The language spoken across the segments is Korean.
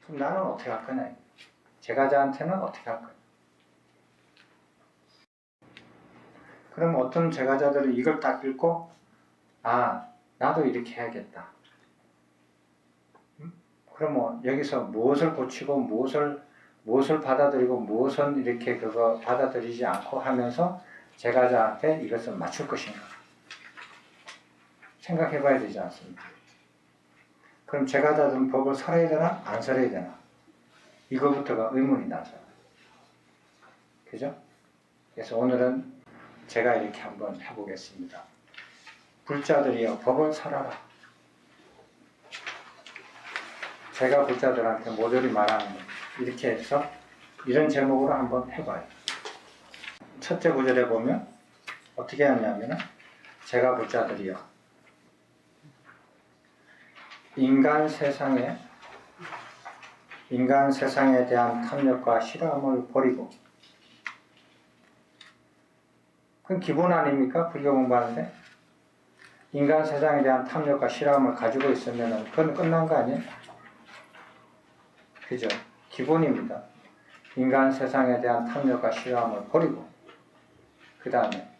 그럼 나는 어떻게 할 거냐? 제가자한테는 어떻게 할 거냐? 그럼 어떤 제가자들은 이걸 딱 읽고 아, 나도 이렇게 해야겠다. 그럼 여기서 무엇을 고치고 무엇을 받아들이고 무엇은 이렇게 그거 받아들이지 않고 하면서 제가자한테 이것을 맞출 것인가? 생각해 봐야 되지 않습니까? 그럼 제가자들은 법을 설해야 되나? 안 설해야 되나? 이거부터가 의문이 나죠. 그죠? 그래서 오늘은 제가 이렇게 한번 해보겠습니다. 불자들이여 법을 설하라. 제가 불자들한테 모조리 말하는 거 이렇게 해서 이런 제목으로 한번 해봐요. 첫째 구절에 보면 어떻게 하냐면은 제가 불자들이여 인간 세상에 대한 탐욕과 싫어함을 버리고, 그건 기본 아닙니까? 불교 공부하는데 인간 세상에 대한 탐욕과 싫어함을 가지고 있으면 그건 끝난 거 아니에요? 그죠? 기본입니다. 인간 세상에 대한 탐욕과 싫어함을 버리고, 그 다음에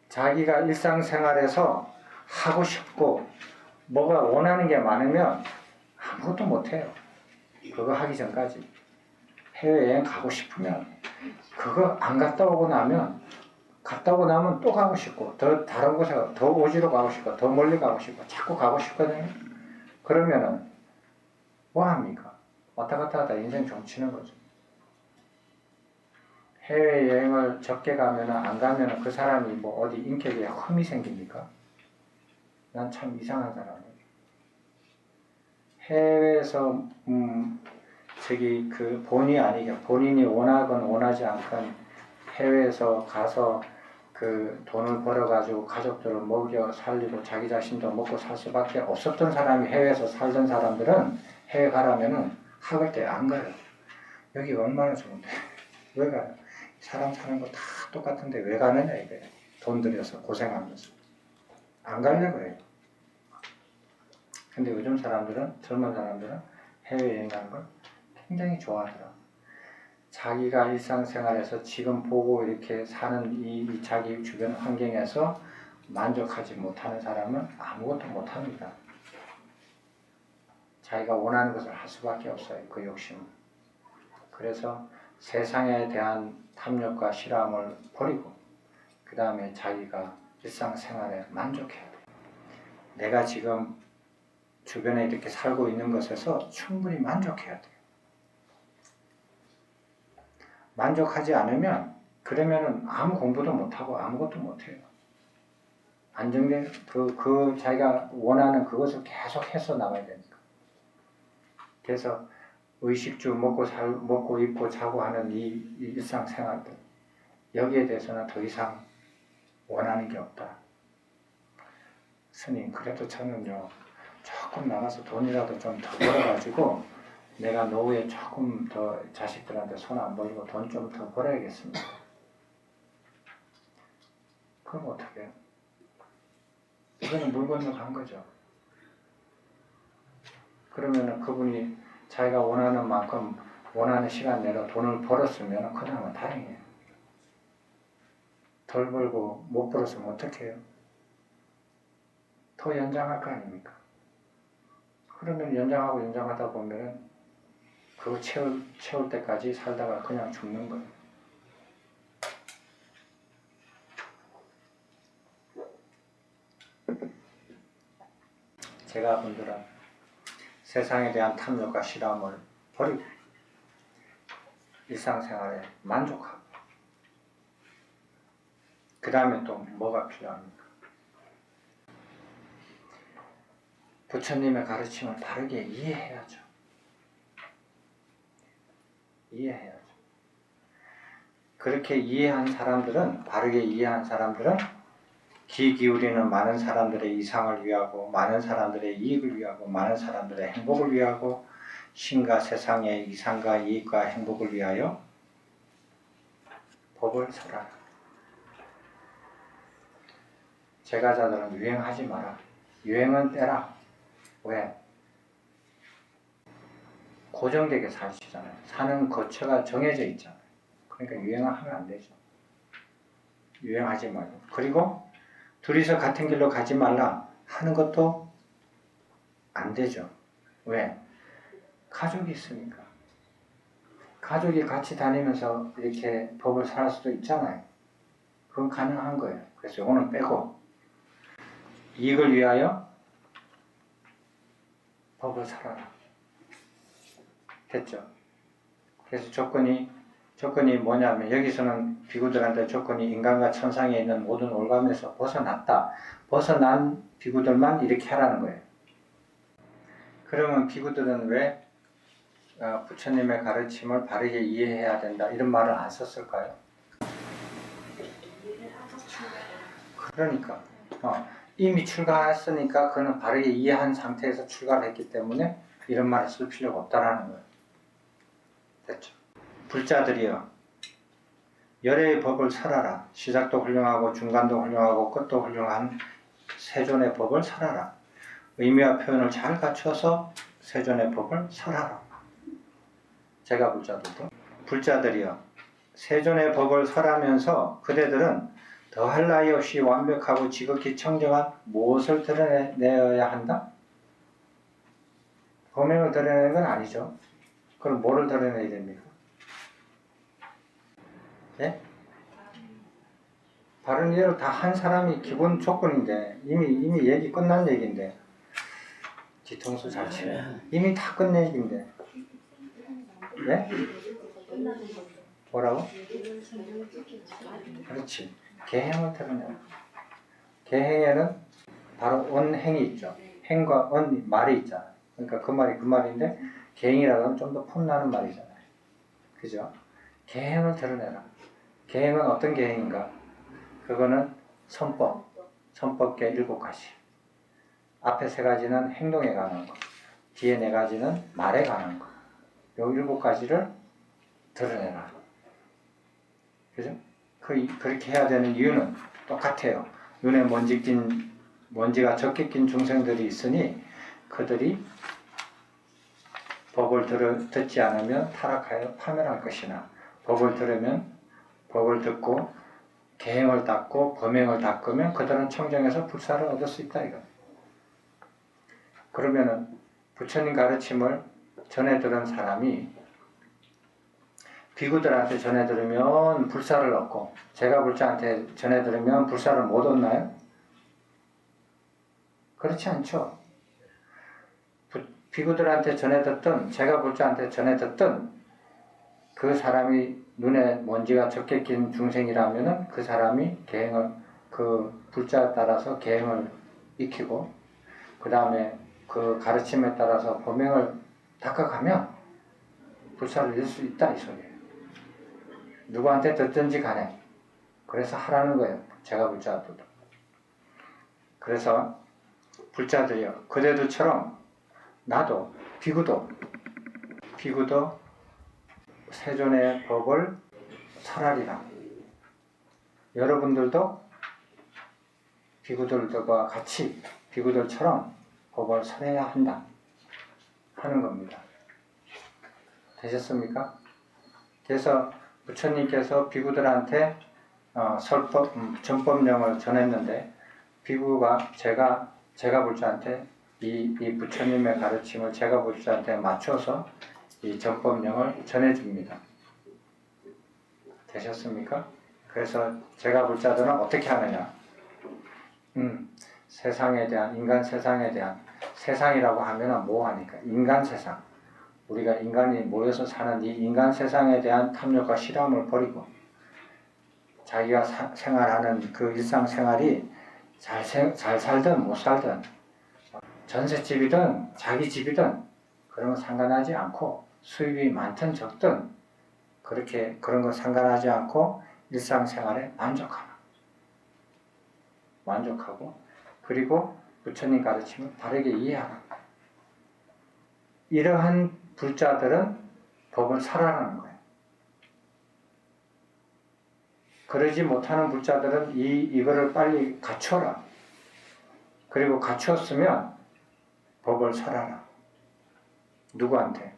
자기가 일상생활에서 하고 싶고 뭐가 원하는 게 많으면 아무것도 못해요. 그거 하기 전까지. 해외여행 가고 싶으면 그거 안 갔다 오고 나면 또 가고 싶고 더 다른 곳에 더 오지로 가고 싶고 더 멀리 가고 싶고 자꾸 가고 싶거든요. 그러면은 뭐합니까? 왔다 갔다 하다 인생 종치는 거죠. 해외여행을 적게 가면은 안 가면은 그 사람이 뭐 어디 인격에 흠이 생깁니까? 난 참 이상한 사람이에요. 해외에서 그 본인이 원하건 원하지 않건 해외에서 가서 그 돈을 벌어가지고 가족들을 먹여 살리고 자기 자신도 먹고 살 수밖에 없었던 사람이 해외에서 살던 사람들은 해외 가라면은 학을 때 안 가요. 여기 얼마나 좋은데 왜 가요? 사람 사는 거 다 똑같은데 왜 가느냐 이거예요. 돈 들여서 고생하면서 안 가려고 해요. 근데 요즘 사람들은, 젊은 사람들은 해외여행 가는 걸 굉장히 좋아하더라. 자기가 일상생활에서 지금 보고 이렇게 사는 이 자기 주변 환경에서 만족하지 못하는 사람은 아무것도 못합니다. 자기가 원하는 것을 할 수밖에 없어요. 그 욕심은. 그래서 세상에 대한 탐욕과 싫어함을 버리고 그 다음에 자기가 일상생활에 만족해야 돼요. 내가 지금 주변에 이렇게 살고 있는 것에서 충분히 만족해야 돼요. 만족하지 않으면 그러면은 아무 공부도 못하고 아무것도 못해요. 안정된 그 자기가 원하는 그것을 계속 해서 나가야 되니까. 그래서 의식주 먹고 입고 자고 하는 이 일상생활들 여기에 대해서는 더 이상 원하는 게 없다. 스님 그래도 저는요 조금 나가서 돈이라도 좀 더 벌어가지고 내가 노후에 조금 더 자식들한테 손 안 벌리고 돈 좀 더 벌어야겠습니다. 그럼 어떻게 해요? 이거는 물 건너 간 거죠. 그러면은 그분이 자기가 원하는 만큼 원하는 시간 내로 돈을 벌었으면 그나마 다행이에요. 덜 벌고 못 벌었으면 어떻게 해요? 더 연장할 거 아닙니까? 그러면 연장하다 보면 그거 채울 때까지 살다가 그냥 죽는 거예요. 제가 분들은 세상에 대한 탐욕과 싫어함을 버리고 일상생활에 만족하고 그 다음에 또 뭐가 필요합니까? 부처님의 가르침을 바르게 이해해야죠. 그렇게 바르게 이해한 사람들은 귀 기울이는 많은 사람들의 이상을 위하고 많은 사람들의 이익을 위하고 많은 사람들의 행복을 위하고 신과 세상의 이상과 이익과 행복을 위하여 법을 설하라. 제가자들은 유행하지 마라. 유행은 떼라. 왜? 고정되게 사시잖아요. 사는 거처가 정해져 있잖아요. 그러니까 유행하면 안 되죠. 유행하지 말고. 그리고 둘이서 같은 길로 가지 말라 하는 것도 안 되죠. 왜? 가족이 있으니까. 가족이 같이 다니면서 이렇게 법을 살 수도 있잖아요. 그건 가능한 거예요. 그래서 오늘 빼고 이익을 위하여 법을 살아라. 됐죠? 그래서 조건이 뭐냐면 여기서는 비구들한테 조건이 인간과 천상에 있는 모든 올감에서 벗어났다. 벗어난 비구들만 이렇게 하라는 거예요. 그러면 비구들은 왜 부처님의 가르침을 바르게 이해해야 된다 이런 말을 안 썼을까요? 그러니까 이미 출가했으니까 그는 바르게 이해한 상태에서 출가를 했기 때문에 이런 말을 쓸 필요가 없다라는 거예요. 됐죠? 불자들이여 열애의 법을 살아라. 시작도 훌륭하고 중간도 훌륭하고 끝도 훌륭한 세존의 법을 살아라. 의미와 표현을 잘 갖춰서 세존의 법을 살아라. 제가 불자들이여 세존의 법을 설하면서 그대들은 더할 나위 없이 완벽하고 지극히 청정한 무엇을 드러내어야 한다? 범행을 드러내는 건 아니죠. 그럼 뭐를 드러내야 됩니까? 예? 바른 이해를 다 한 사람이 기본 조건인데 이미 얘기 끝난 얘기인데 뒤통수 잘 치네. 이미 다 끝낸 얘기인데 예? 뭐라고? 그렇지. 계행을 드러내라. 계행에는 바로 언행이 있죠. 행과 언 말이 있잖아요. 그러니까 그 말인데 계행이라고 하면 좀 더 폼나는 말이잖아요. 그죠? 계행을 드러내라. 계행은 어떤 계행인가? 그거는 선법계 7가지. 앞에 3가지는 행동에 관한 것, 뒤에 4가지는 말에 관한 것. 요 7가지를 드러내라. 그죠? 그렇게 해야 되는 이유는 똑같아요. 눈에 먼지가 적게 낀 중생들이 있으니 그들이 법을 듣지 않으면 타락하여 파멸할 것이나 법을 들으면 법을 듣고 계행을 닦고 범행을 닦으면 그들은 청정해서 불사를 얻을 수 있다 이거. 그러면은 부처님 가르침을 전해 들은 사람이 비구들한테 전해 들으면 불사를 얻고 제가 불자한테 전해 들으면 불사를 못 얻나요? 그렇지 않죠. 비구들한테 전해 듣든 제가 불자한테 전해 듣든 그 사람이 눈에 먼지가 적게 낀 중생이라면은 그 사람이 계행을 그 불자에 따라서 계행을 익히고 그 다음에 그 가르침에 따라서 범행을 닦아가면 불사를 잃을 수 있다 이 소리예요. 누구한테 듣든지 간에 그래서 하라는 거예요. 제가 불자도. 그래서 불자들이요 그대들처럼 나도 비구도 세존의 법을 설하리라. 여러분들도 비구들과 같이 비구들처럼 법을 설해야 한다 하는 겁니다. 되셨습니까? 그래서 부처님께서 비구들한테 전법령을 전했는데 비구가 제가 불자한테 이 부처님의 가르침을 제가 불자한테 맞춰서 이 전법령을 전해줍니다. 되셨습니까? 그래서 제가 불자들은 어떻게 하느냐? 세상에 대한 인간 세상에 대한 세상이라고 하면은 뭐하니까 인간 세상. 우리가 인간이 모여서 사는 이 인간 세상에 대한 탐욕과 실험을 버리고 자기가 생활하는 그 일상생활이 잘 살든 못 살든 전셋집이든 자기 집이든 그런 거 상관하지 않고 수입이 많든 적든 그런 거 상관하지 않고 일상생활에 만족하고 그리고 부처님 가르침을 바르게 이해하라. 이러한 불자들은 법을 살아라는 거예요. 그러지 못하는 불자들은 이거를 빨리 갖춰라. 그리고 갖추었으면 법을 설하라. 누구한테?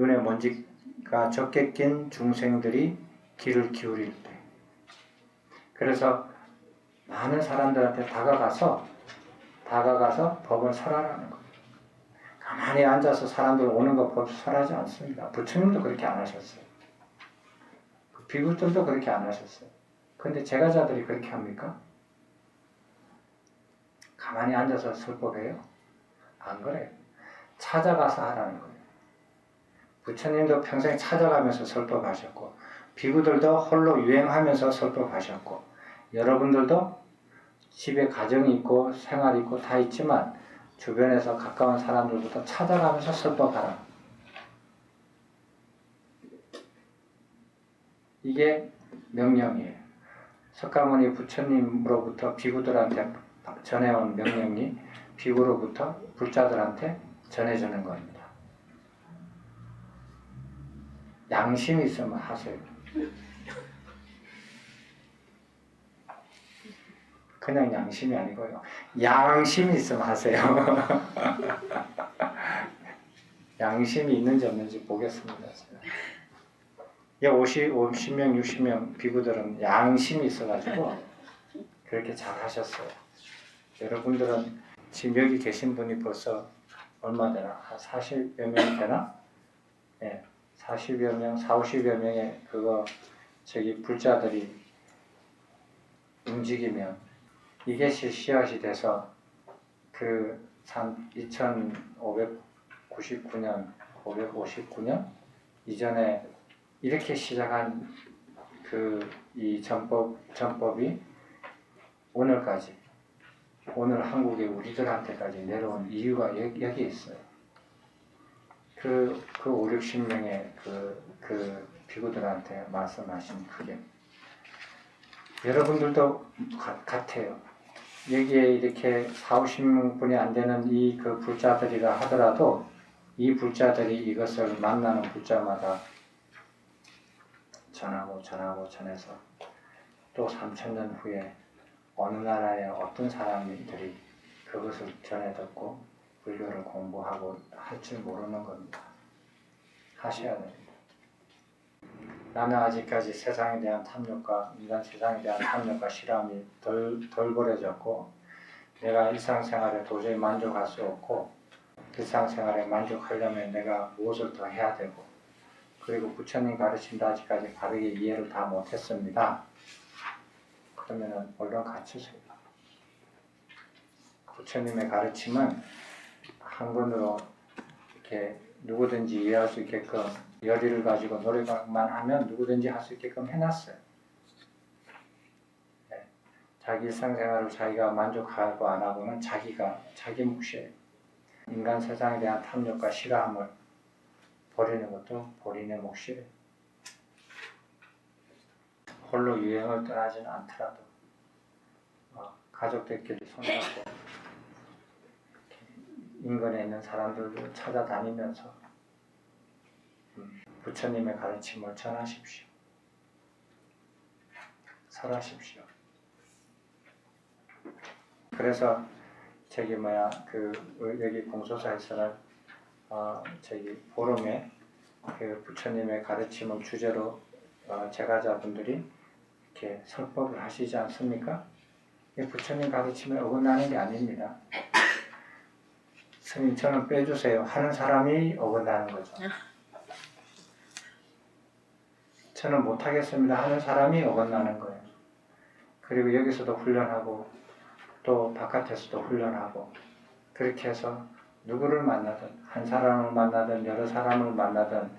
눈에 먼지가 적게 낀 중생들이 귀를 기울일 때. 그래서 많은 사람들한테 다가가서 법을 설하라는 거예요. 가만히 앉아서 사람들 오는 거 법 설하지 않습니다. 부처님도 그렇게 안 하셨어요. 비구들도 그렇게 안 하셨어요. 근데 제가자들이 그렇게 합니까? 가만히 앉아서 설법해요? 안 그래요. 찾아가서 하라는 거예요. 부처님도 평생 찾아가면서 설법하셨고, 비구들도 홀로 유행하면서 설법하셨고, 여러분들도 집에 가정이 있고 생활이 있고 다 있지만 주변에서 가까운 사람들부터 찾아가면서 설법하라. 이게 명령이에요. 석가모니 부처님으로부터 비구들한테 전해온 명령이 비구로부터 불자들한테 전해주는 겁니다. 양심이 있으면 하세요. 그냥 양심이 아니고요. 양심이 있으면 하세요. 양심이 있는지 없는지 보겠습니다. 50명, 60명 비구들은 양심이 있어가지고 그렇게 잘 하셨어요. 여러분들은 지금 여기 계신 분이 벌써 얼마 되나? 한 40여 명 되나? 네, 40여 명, 40, 50여 명의 불자들이 움직이면 이게 씨앗이 돼서 2599년, 559년 이전에 이렇게 시작한 이 전법이 오늘까지, 오늘 한국의 우리들한테까지 내려온 이유가 여기 있어요. 5, 60명의 비구들한테 말씀하신 그게. 여러분들도 같아요. 여기에 이렇게 4, 50명뿐이 안 되는 이 불자들이라 하더라도 이 불자들이 이것을 만나는 불자마다 전해서 또 3000년 후에 어느 나라의 어떤 사람들이 그것을 전해 듣고 불교를 공부하고 할 줄 모르는 겁니다. 하셔야 됩니다. 나는 아직까지 세상에 대한 탐욕과 인간 세상에 대한 탐욕과 실험이 덜 버려졌고 내가 일상생활에 도저히 만족할 수 없고 일상생활에 만족하려면 내가 무엇을 더 해야 되고 그리고 부처님 가르침도 아직까지 바르게 이해를 다 못했습니다. 그러면은 얼른 갖추세요. 부처님의 가르침은 한 권으로 이렇게 누구든지 이해할 수 있게끔 열의를 가지고 노력만 하면 누구든지 할 수 있게끔 해놨어요. 네. 자기 일상생활을 자기가 만족하고 안 하고는 자기 몫이에요. 인간 세상에 대한 탐욕과 싫어함을 버리는 것도 본인의 몫이에요. 홀로 유행을 떠나지는 않더라도 가족들끼리 손잡고 인근에 있는 사람들도 찾아다니면서 부처님의 가르침을 전하십시오. 설하십시오. 그래서 여기 공소사에서는 포럼에 부처님의 가르침을 주제로 제가자분들이 이렇게 설법을 하시지 않습니까? 부처님 가르침에 어긋나는 게 아닙니다. 스님 저는 빼주세요 하는 사람이 어긋나는 거죠. 저는 못하겠습니다 하는 사람이 어긋나는 거예요. 그리고 여기서도 훈련하고 또 바깥에서도 훈련하고 그렇게 해서 누구를 만나든 한 사람을 만나든 여러 사람을 만나든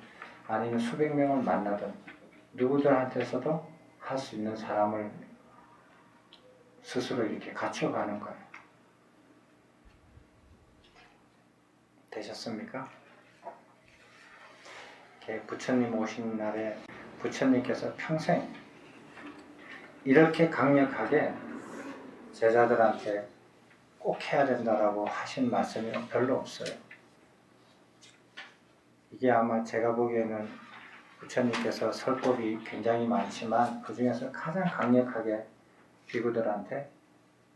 아니면 수백 명을 만나든 누구들한테서도 할 수 있는 사람을 스스로 이렇게 갖춰가는 거예요. 되셨습니까? 부처님 오신 날에 부처님께서 평생 이렇게 강력하게 제자들한테 꼭 해야 된다라고 하신 말씀이 별로 없어요. 이게 아마 제가 보기에는 부처님께서 설법이 굉장히 많지만 그 중에서 가장 강력하게 비구들한테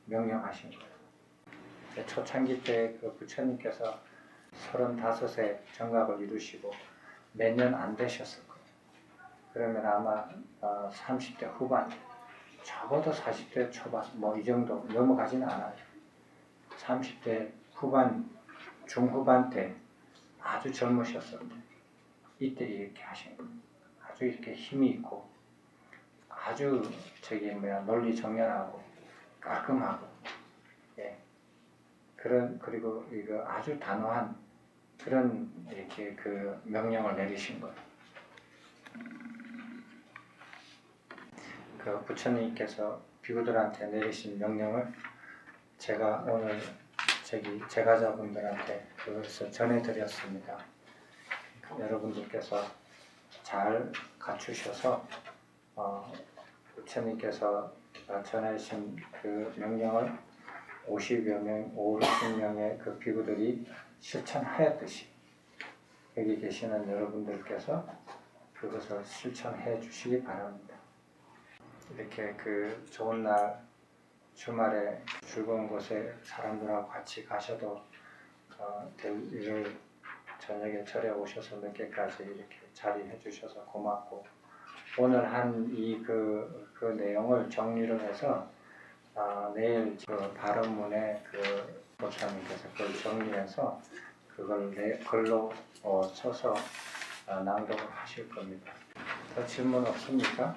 명령하신 거예요. 초창기 때 부처님께서 35세 정각을 이루시고 몇 년 안 되셨을 거예요. 그러면 아마 30대 후반, 적어도 40대 초반, 뭐 이 정도 넘어가지는 않아요. 30대 후반, 중후반 때 아주 젊으셨을 때 이때 이렇게 하신 거예요. 아주 이렇게 힘이 있고 아주 논리 정연하고 깔끔하고 예. 그리고 이거 아주 단호한 그런 이렇게 그 명령을 내리신 거예요. 그 부처님께서 비구들한테 내리신 명령을 제가 오늘 제가자분들한테 그것을 전해드렸습니다. 여러분들께서 잘 갖추셔서 부처님께서 전하신 그 명령을 50명의 그 비구들이 실천하였듯이 여기 계시는 여러분들께서 그것을 실천해 주시기 바랍니다. 이렇게 그 좋은 날 주말에 즐거운 곳에 사람들하고 같이 가셔도 이를 저녁에 절에 오셔서 늦게까지 이렇게 자리해 주셔서 고맙고 오늘 한 그 내용을 정리를 해서 내일 그 발언문에 그 목사님께서 그걸 정리해서 그걸 글로 써서 낭독을 하실 겁니다. 더 질문 없습니까?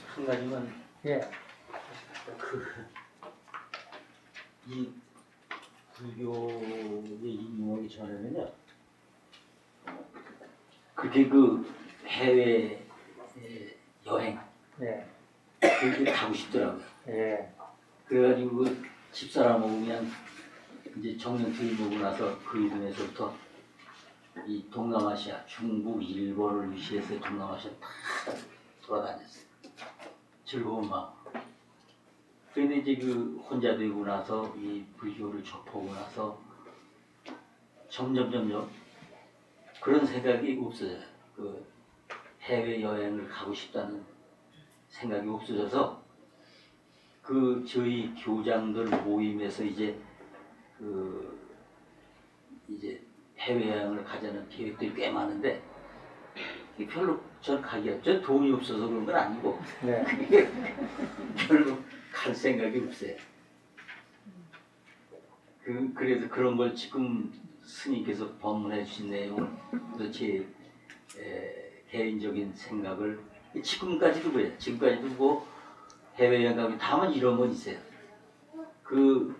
한 가지만 예. 이 불교의 인용하기 전에는요, 그렇게 그 해외 여행 예. 그렇게 가고 싶더라고요. 예. 그래가지고 그 집사람하고 그냥 이제 정년퇴임 오고 나서 그 이듬해서부터 이 동남아시아, 중국, 일본을 위시해서 동남아시아 다 돌아다녔어요. 즐거운 마음. 그런데 이제 그 혼자 되고 나서 이 불교를 접하고 나서 점점 그런 생각이 없어져요. 그 해외 여행을 가고 싶다는 생각이 없어져서 그 저희 교장들 모임에서 이제 해외 여행을 가자는 계획들이 꽤 많은데 별로 전 가기가 전 돈이 없어서 그런 건 아니고 네. 별로 갈 생각이 없어요. 그래서 그런 걸 지금 스님께서 법문해 주신 내용을 또 제 개인적인 생각을 지금까지도 그래요. 지금까지도 뭐 해외여행 가면 다만 이런 건 있어요. 그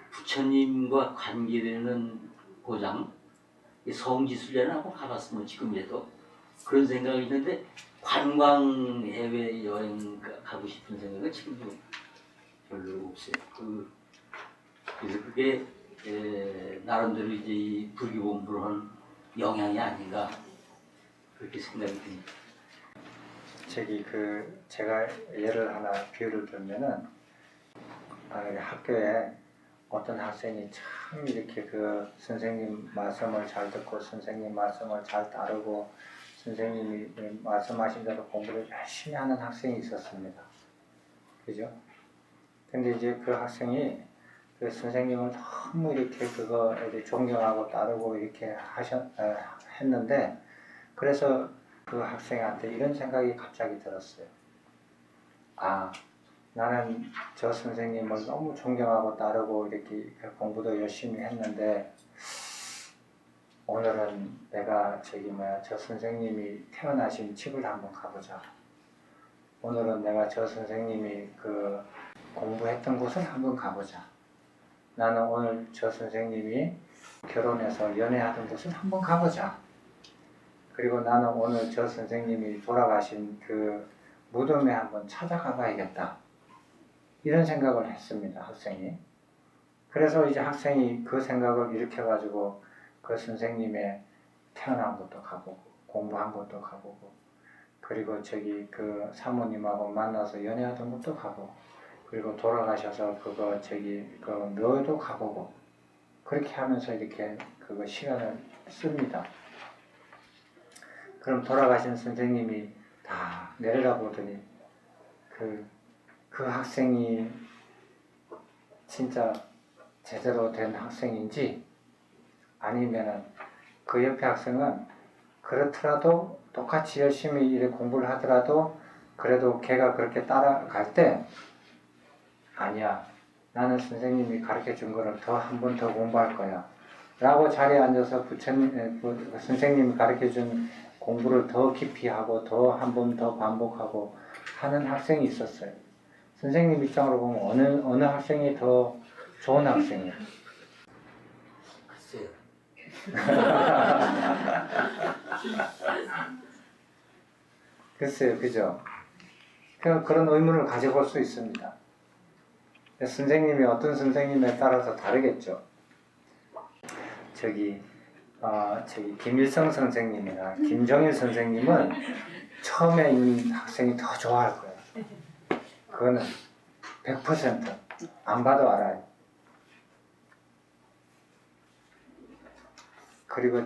부처님과 관계되는 고장 성지순례를 한번 가봤으면 지금이라도 그런 생각이 있는데 관광 해외여행 가고 싶은 생각은 지금도 별로 없어요. 그래서 그게 나름대로 이제 이 불교 공부를 한 영향이 아닌가 그렇게 생각이 듭니다. 제가 예를 하나 비유를 들면은 학교에 어떤 학생이 참 이렇게 그 선생님 말씀을 잘 듣고 선생님 말씀을 잘 따르고 선생님이 말씀하신 대로 공부를 열심히 하는 학생이 있었습니다. 그죠? 근데 이제 그 학생이 그 선생님을 너무 이렇게 존경하고 따르고 이렇게 했는데 그래서 그 학생한테 이런 생각이 갑자기 들었어요. 나는 저 선생님을 너무 존경하고 따르고 이렇게 공부도 열심히 했는데 오늘은 내가 저 선생님이 태어나신 집을 한번 가보자. 오늘은 내가 저 선생님이 그 공부했던 곳을 한번 가보자. 나는 오늘 저 선생님이 결혼해서 연애하던 곳을 한번 가보자. 그리고 나는 오늘 저 선생님이 돌아가신 그 무덤에 한번 찾아가 봐야겠다. 이런 생각을 했습니다, 학생이. 그래서 이제 학생이 그 생각을 일으켜가지고 그 선생님의 태어난 곳도 가보고 공부한 곳도 가보고 그리고 그 사모님하고 만나서 연애하던 곳도 가보고 그리고 돌아가셔서 그 묘도 가보고 그렇게 하면서 이렇게 그거 시간을 씁니다. 그럼 돌아가신 선생님이 다 내려다보더니 그 학생이 진짜 제대로 된 학생인지 아니면은 그 옆에 학생은 그렇더라도 똑같이 열심히 이렇게 공부를 하더라도 그래도 걔가 그렇게 따라갈 때 아니야, 나는 선생님이 가르쳐 준 거를 더 한 번 더 공부할 거야 라고 자리에 앉아서 선생님이 가르쳐 준 공부를 더 깊이 하고 더 한 번 더 반복하고 하는 학생이 있었어요. 선생님 입장으로 보면 어느 학생이 더 좋은 학생이에요? 글쎄요. 글쎄요, 그죠? 그런 의문을 가져볼 수 있습니다. 선생님이 어떤 선생님에 따라서 다르겠죠. 저기 김일성 선생님이나 김정일 선생님은 처음에 있는 학생이 더 좋아할 거예요. 그거는 100%안 봐도 알아요. 그리고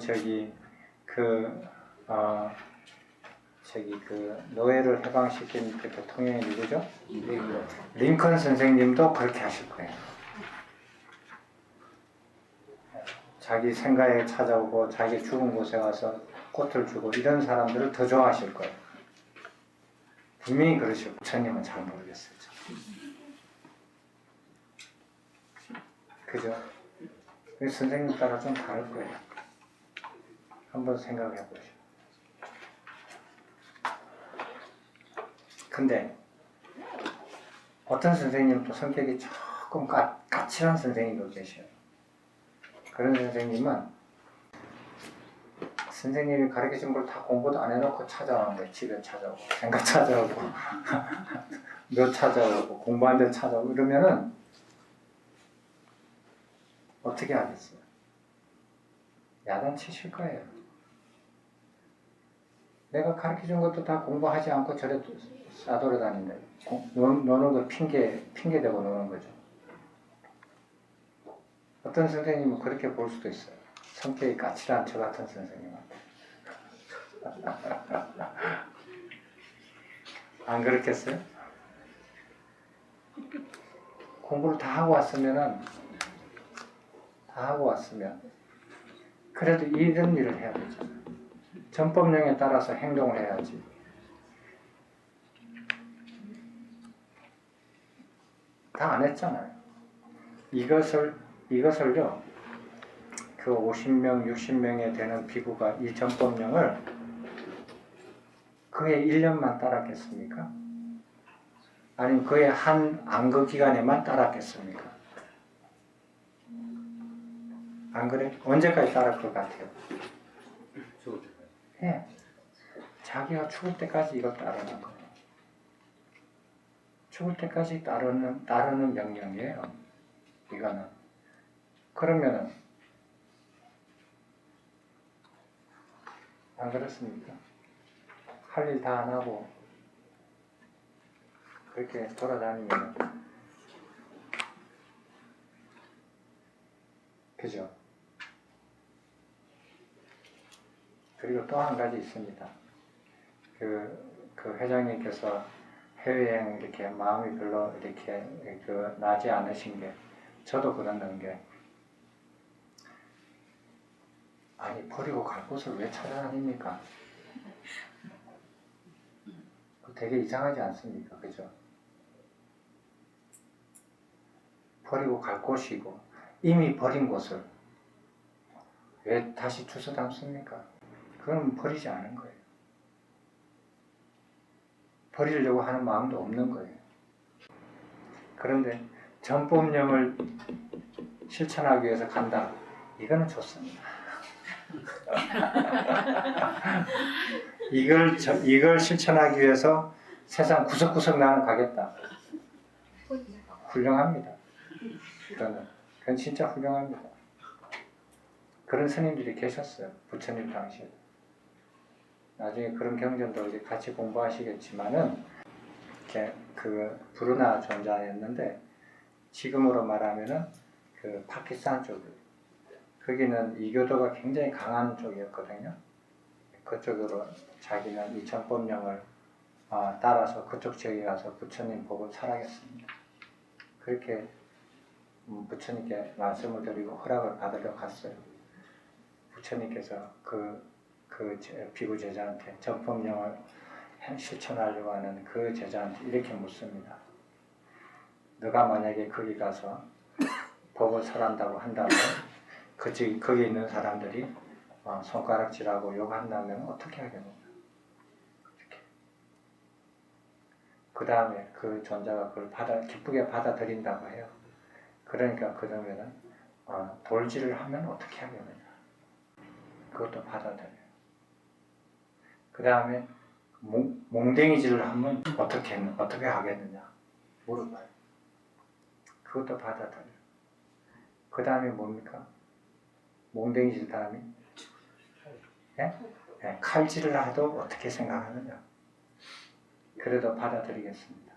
노예를 해방시킨 그 대통령이 누구죠? 링컨 선생님도 그렇게 하실 거예요. 자기 생가에 찾아오고 자기 죽은 곳에 가서 꽃을 주고 이런 사람들을 더 좋아하실 거예요. 분명히 그러시고 부처님은 잘 모르겠어요. 그죠? 선생님 따라 좀 다를 거예요. 한번 생각해 보시죠. 근데 어떤 선생님은 또 성격이 조금 까칠한 선생님도 계셔요. 그런 선생님은 선생님이 가르쳐준 걸 다 공부도 안 해놓고 찾아오는 거예요. 집에 찾아오고 생각 찾아오고 몇 찾아오고 공부한 데 찾아오고 이러면은 어떻게 하겠어요? 야단치실 거예요. 내가 가르쳐준 것도 다 공부하지 않고 저래 싸돌아다닌다. 노는 거 핑계대고 노는 거죠. 어떤 선생님은 그렇게 볼 수도 있어요. 성격이 까칠한 저 같은 선생님한테. 안 그렇겠어요? 공부를 다 하고 왔으면 그래도 이런 일을 해야 되잖아요. 전법령에 따라서 행동을 해야지. 다 안 했잖아요. 이것을요, 그 50명, 60명에 되는 비구가 이 전법령을 그의 1년만 따랐겠습니까? 아니면 그의 한 안거 기간에만 따랐겠습니까? 안 그래? 언제까지 따를 것 같아요? 죽을 때까지. 예. 자기가 죽을 때까지 이걸 따르는 거예요. 죽을 때까지 따르는 명령이에요. 이거는. 그러면은 안 그렇습니까? 할 일 다 안 하고 그렇게 돌아다니면 그죠? 그리고 또 한 가지 있습니다. 그 회장님께서 해외여행 이렇게 마음이 별로 이렇게 나지 않으신 게 저도 그러는 게 아니 버리고 갈 곳을 왜 찾아다닙니까? 되게 이상하지 않습니까? 그죠? 버리고 갈 곳이고 이미 버린 곳을 왜 다시 주워 담습니까? 그건 버리지 않은 거예요. 버리려고 하는 마음도 없는 거예요. 그런데 전법령을 실천하기 위해서 간다. 이거는 좋습니다. 이걸 실천하기 위해서 세상 구석구석 나는 가겠다. 훌륭합니다. 그건 진짜 훌륭합니다. 그런 스님들이 계셨어요. 부처님 당시에. 나중에 그런 경전도 이제 같이 공부하시겠지만은 그 브루나 존자였는데 지금으로 말하면은 그 파키스탄 쪽 거기는 이교도가 굉장히 강한 쪽이었거든요. 그쪽으로 자기는 이 전법령을 따라서 그쪽 지역에 가서 부처님 보고 살아겠습니다. 그렇게 부처님께 말씀을 드리고 허락을 받으러 갔어요. 부처님께서 비구 제자한테 정법령을 실천하려고 하는 그 제자한테 이렇게 묻습니다. 너가 만약에 거기 가서 법을 설한다고 한다면 거기 있는 사람들이 손가락질하고 욕한다면 어떻게 하겠느냐. 이렇게. 그 다음에 그 존자가 그걸 기쁘게 받아들인다고 해요. 그러니까 그러면은 돌질을 하면 어떻게 하겠느냐. 그것도 받아들여요. 그 다음에 몽댕이질을 하면 어떻게 하겠느냐 물어봐요. 그것도 받아들여요. 그 다음에 뭡니까? 몽댕이질 다음에 칼질을 하도 어떻게 생각하느냐. 그래도 받아들이겠습니다.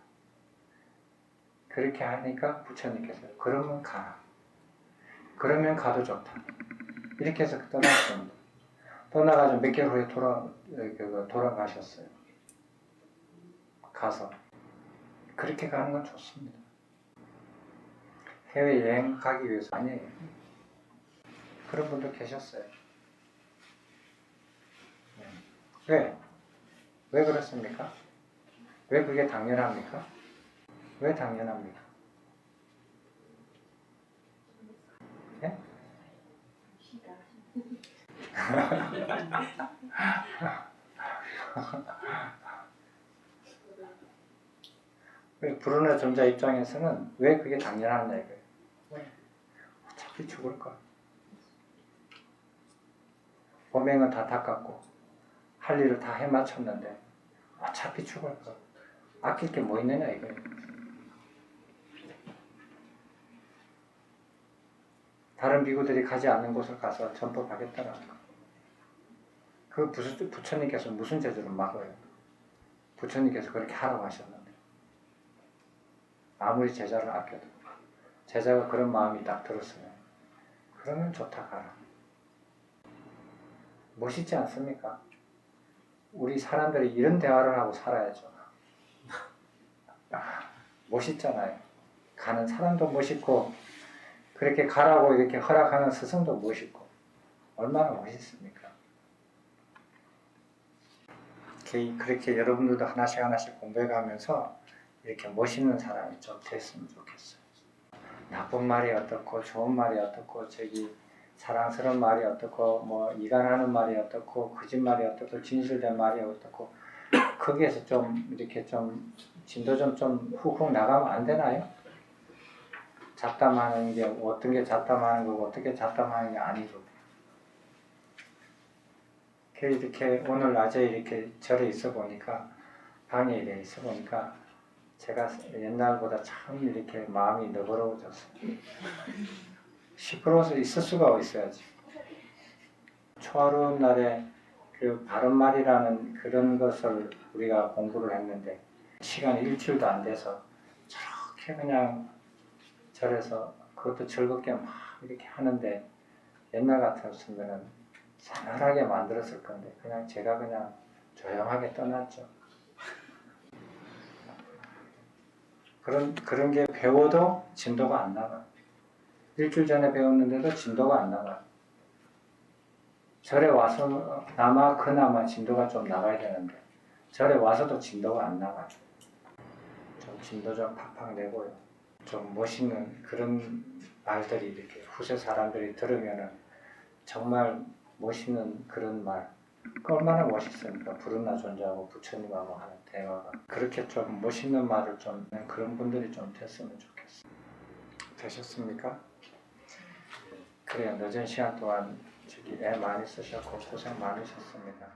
그렇게 하니까 부처님께서 그러면 가라. 그러면 가도 좋다. 이렇게 해서 떠났습니다. 떠나가지고 몇 개월 후에 돌아가셨어요. 가서 그렇게 가는 건 좋습니다. 해외여행 가기 위해서 아니에요. 그런 분도 계셨어요. 왜? 왜 그렇습니까? 왜 그게 당연합니까? 왜 당연합니까? 예? 불운의 존재 입장에서는 왜 그게 당연하냐 이거예요. 왜? 어차피 죽을 거야. 범행은 다 닦았고 할 일을 다 해마쳤는데 어차피 죽을 거야. 아낄 게 뭐 있느냐 이거예요. 다른 비구들이 가지 않는 곳을 가서 전법하겠다는 거. 그 부처님께서 무슨 재주를 막아요? 부처님께서 그렇게 하라고 하셨는데 아무리 제자를 아껴도 제자가 그런 마음이 딱 들었으면 그러면 좋다 가라. 멋있지 않습니까? 우리 사람들이 이런 대화를 하고 살아야죠. 멋있잖아요. 가는 사람도 멋있고 그렇게 가라고 이렇게 허락하는 스승도 멋있고 얼마나 멋있습니까? 그렇게 여러분들도 하나씩 공부해가면서 이렇게 멋있는 사람이 좀 됐으면 좋겠어요. 나쁜 말이 어떻고 좋은 말이 어떻고 사랑스러운 말이 어떻고 뭐 이간하는 말이 어떻고 거짓말이 어떻고 진실된 말이 어떻고 거기에서 좀 이렇게 좀 진도 좀 훅훅 나가면 안 되나요? 잡담하는 게 어떤 게 잡담하는 거고 어떻게 잡담하는 게 아니고 이렇게 오늘 낮에 이렇게 절에 있어 보니까 방에 이렇게 있어 보니까 제가 옛날보다 참 이렇게 마음이 너그러워졌어요. 시끄러워서 있을 수가 있어야지. 초하루운 날에 그 바른말이라는 그런 것을 우리가 공부를 했는데 시간이 일주일도 안 돼서 저렇게 그냥 절에서 그것도 즐겁게 막 이렇게 하는데 옛날 같았으면은 싸늘하게 만들었을 건데 그냥 제가 그냥 조용하게 떠났죠. 그런 게 배워도 진도가 안 나가요. 일주일 전에 배웠는데도 진도가 안 나가요. 절에 와서 그나마 진도가 좀 나가야 되는데 절에 와서도 진도가 안 나가요. 좀 진도 좀 팍팍 내고요. 좀 멋있는 그런 말들이 이렇게 후세 사람들이 들으면은 정말 멋있는 그런 말. 얼마나 멋있습니까? 불운나 존재하고 부처님하고 하는 대화가. 그렇게 좀 멋있는 말을 좀 그런 분들이 좀 됐으면 좋겠어요. 되셨습니까? 그래요. 늦은 시간 동안 애 많이 쓰셨고 고생 많으셨습니다.